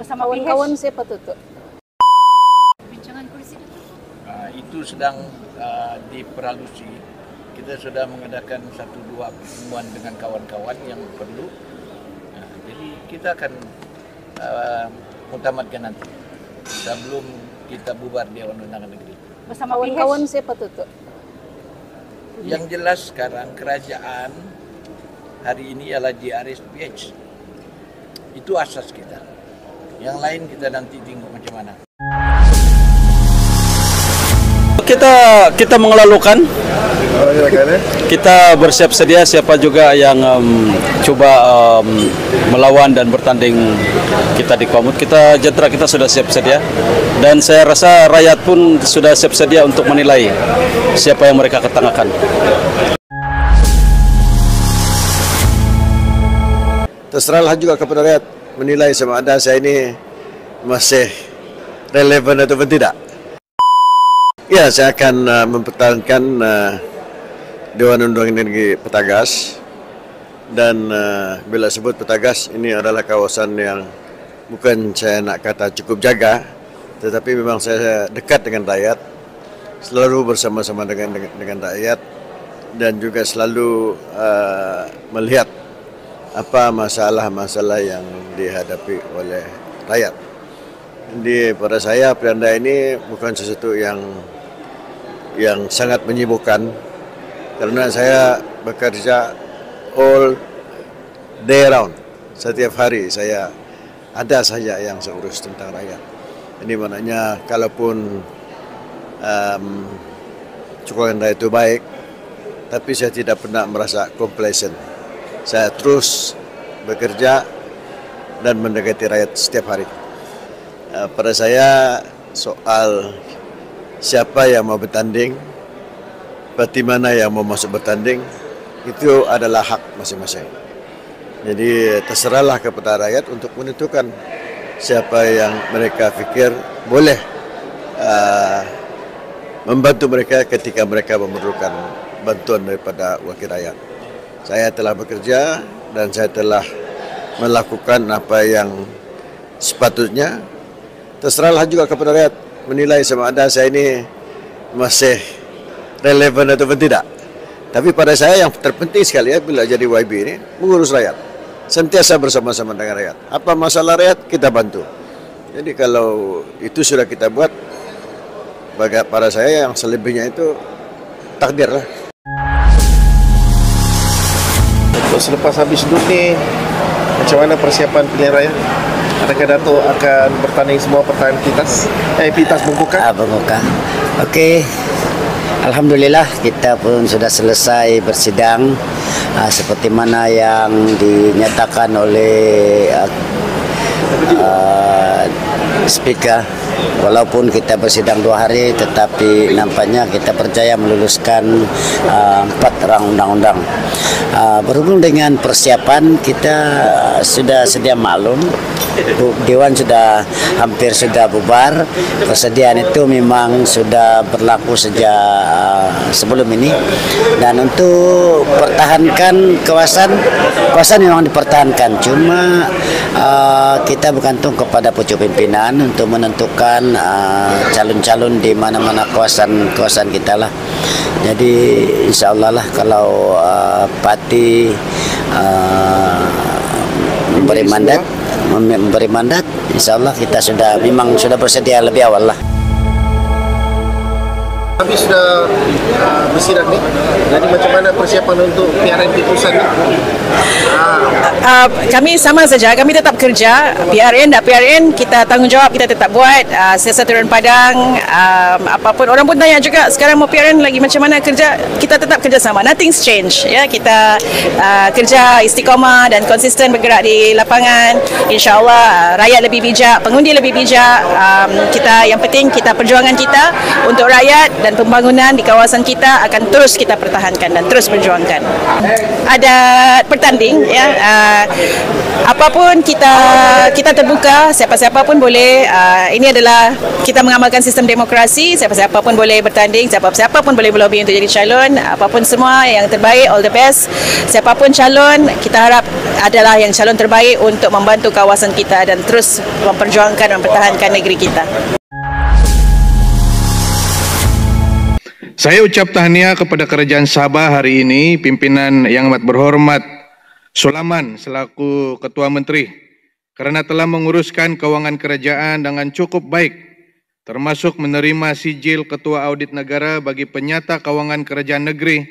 bersama kawan-kawan siapa tuh? Bincangan kursi itu? Itu sedang diperalusi. Kita sudah mengadakan 1-2 pertemuan dengan kawan-kawan yang perlu. Jadi kita akan mutamatkan nanti sebelum kita bubar Dewan Undangan Negeri. Bersama kawan-kawan siapa tuh? Yang jelas sekarang kerajaan hari ini ialah GRSPH. Itu asas kita. Yang lain kita nanti tengok macam mana. Kita mengelalukan, kita bersiap sedia siapa juga yang coba melawan dan bertanding kita di Komut. Kita Jentra kita sudah siap sedia dan saya rasa rakyat pun sudah siap sedia untuk menilai siapa yang mereka ketengahkan. Terserahlah juga kepada rakyat menilai sama ada saya ini masih relevan atau tidak. Ya, saya akan mempertahankan Dewan Undangan Negeri Petagas dan bila sebut Petagas ini adalah kawasan yang bukan saya nak kata cukup jaga, tetapi memang saya dekat dengan rakyat, selalu bersama-sama dengan rakyat dan juga selalu melihat apa masalah-masalah yang dihadapi oleh rakyat. Jadi pada saya Pilihan ini bukan sesuatu yang sangat menyibukkan karena saya bekerja all day round. Setiap hari saya ada saja yang saya urus tentang rakyat. Ini maknanya kalaupun cukup rakyat itu baik, tapi saya tidak pernah merasa complacent. Saya terus bekerja dan mendekati rakyat setiap hari. Pada saya soal siapa yang mau bertanding, parti mana yang mau masuk bertanding, itu adalah hak masing-masing. Jadi terserahlah kepada rakyat untuk menentukan siapa yang mereka fikir boleh membantu mereka ketika mereka memerlukan bantuan daripada wakil rakyat. Saya telah bekerja dan saya telah melakukan apa yang sepatutnya. Terserahlah juga kepada rakyat menilai sama ada saya ini masih relevan atau tidak. Tapi pada saya yang terpenting sekali ya bila jadi YB ini mengurus rakyat. Sentiasa bersama-sama dengan rakyat. Apa masalah rakyat kita bantu. Jadi kalau itu sudah kita buat, pada saya yang selebihnya itu takdir lah. Selepas habis duduk ni, macam mana persiapan pilihan raya? Adakah Dato' akan bertanding semua pertahanan Pintas Bungkukan? Bungkukan. Okey. Alhamdulillah kita pun sudah selesai bersidang seperti mana yang dinyatakan oleh speaker. Walaupun kita bersidang 2 hari, tetapi nampaknya kita percaya meluluskan 4 rang undang-undang. Berhubung dengan persiapan, kita sudah sedia maklum. Dewan sudah hampir sudah bubar. Persediaan itu memang sudah berlaku sejak sebelum ini. Dan untuk pertahankan kawasan memang dipertahankan. Cuma kita bergantung kepada pucuk pimpinan untuk menentukan calon-calon di mana-mana kawasan kita lah. Jadi insya-Allah lah kalau parti memberi mandat, insya-Allah kita memang sudah bersedia lebih awal lah. Habis sudah bersidang ni, jadi macam mana persiapan untuk PRN di pusat ni? Kami sama saja, kami tetap kerja. PRN kita tanggungjawab, kita tetap buat. Siasat turun padang, apapun. Orang pun tanya juga sekarang mau PRN lagi macam mana kerja. Kita tetap kerjasama, nothing's change. Ya, kita kerja istiqamah dan konsisten bergerak di lapangan. InsyaAllah rakyat lebih bijak, pengundi lebih bijak. Yang penting kita perjuangan kita untuk rakyat dan pembangunan di kawasan kita akan terus kita pertahankan dan terus perjuangkan. Ada bertanding ya, apapun kita terbuka, siapa-siapa pun boleh. Ini adalah kita mengamalkan sistem demokrasi, siapa-siapa pun boleh bertanding, siapa-siapa pun boleh berlobby untuk jadi calon. Apapun semua yang terbaik, all the best. Siapapun calon, kita harap adalah yang calon terbaik untuk membantu kawasan kita dan terus memperjuangkan dan mempertahankan negeri kita. Saya ucap tahniah kepada Kerajaan Sabah hari ini, pimpinan yang amat berhormat Sulaiman selaku Ketua Menteri, kerana telah menguruskan keuangan kerajaan dengan cukup baik, termasuk menerima sijil Ketua Audit Negara bagi penyata keuangan kerajaan negeri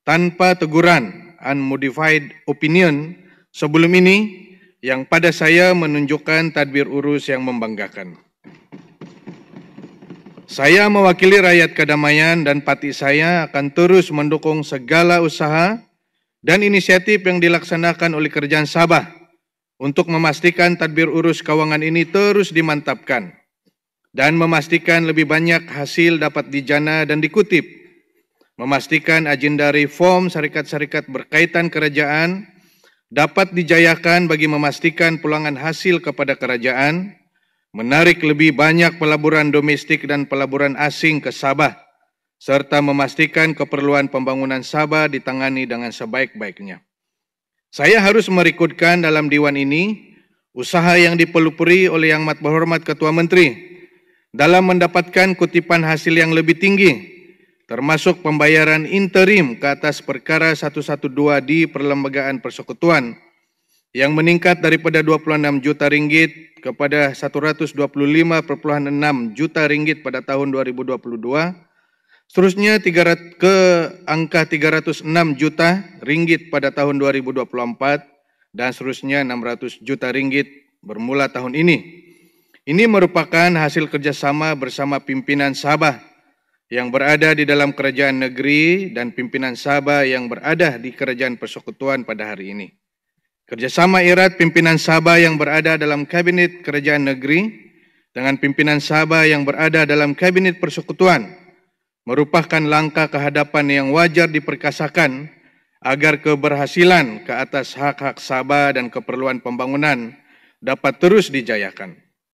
tanpa teguran unmodified opinion sebelum ini, yang pada saya menunjukkan tadbir urus yang membanggakan. Saya mewakili rakyat Kedamaian dan parti saya akan terus mendukung segala usaha dan inisiatif yang dilaksanakan oleh Kerajaan Sabah untuk memastikan tadbir urus keuangan ini terus dimantapkan dan memastikan lebih banyak hasil dapat dijana dan dikutip, memastikan agenda reform syarikat-syarikat berkaitan kerajaan dapat dijayakan bagi memastikan pulangan hasil kepada kerajaan, menarik lebih banyak pelaburan domestik dan pelaburan asing ke Sabah, serta memastikan keperluan pembangunan Sabah ditangani dengan sebaik-baiknya. Saya harus merekodkan dalam diwan ini usaha yang dipelopori oleh Yang Amat Berhormat Ketua Menteri dalam mendapatkan kutipan hasil yang lebih tinggi, termasuk pembayaran interim ke atas perkara 112 di Perlembagaan Persekutuan yang meningkat daripada 26 juta ringgit kepada 125,6 juta ringgit pada tahun 2022, seterusnya ke angka 306 juta ringgit pada tahun 2024 dan seterusnya 600 juta ringgit bermula tahun ini. Ini merupakan hasil kerjasama bersama pimpinan Sabah yang berada di dalam kerajaan negeri dan pimpinan Sabah yang berada di Kerajaan Persekutuan pada hari ini. Kerjasama erat pimpinan Sabah yang berada dalam Kabinet Kerajaan Negeri dengan pimpinan Sabah yang berada dalam Kabinet Persekutuan merupakan langkah kehadapan yang wajar diperkasakan agar keberhasilan ke atas hak-hak Sabah dan keperluan pembangunan dapat terus dijayakan.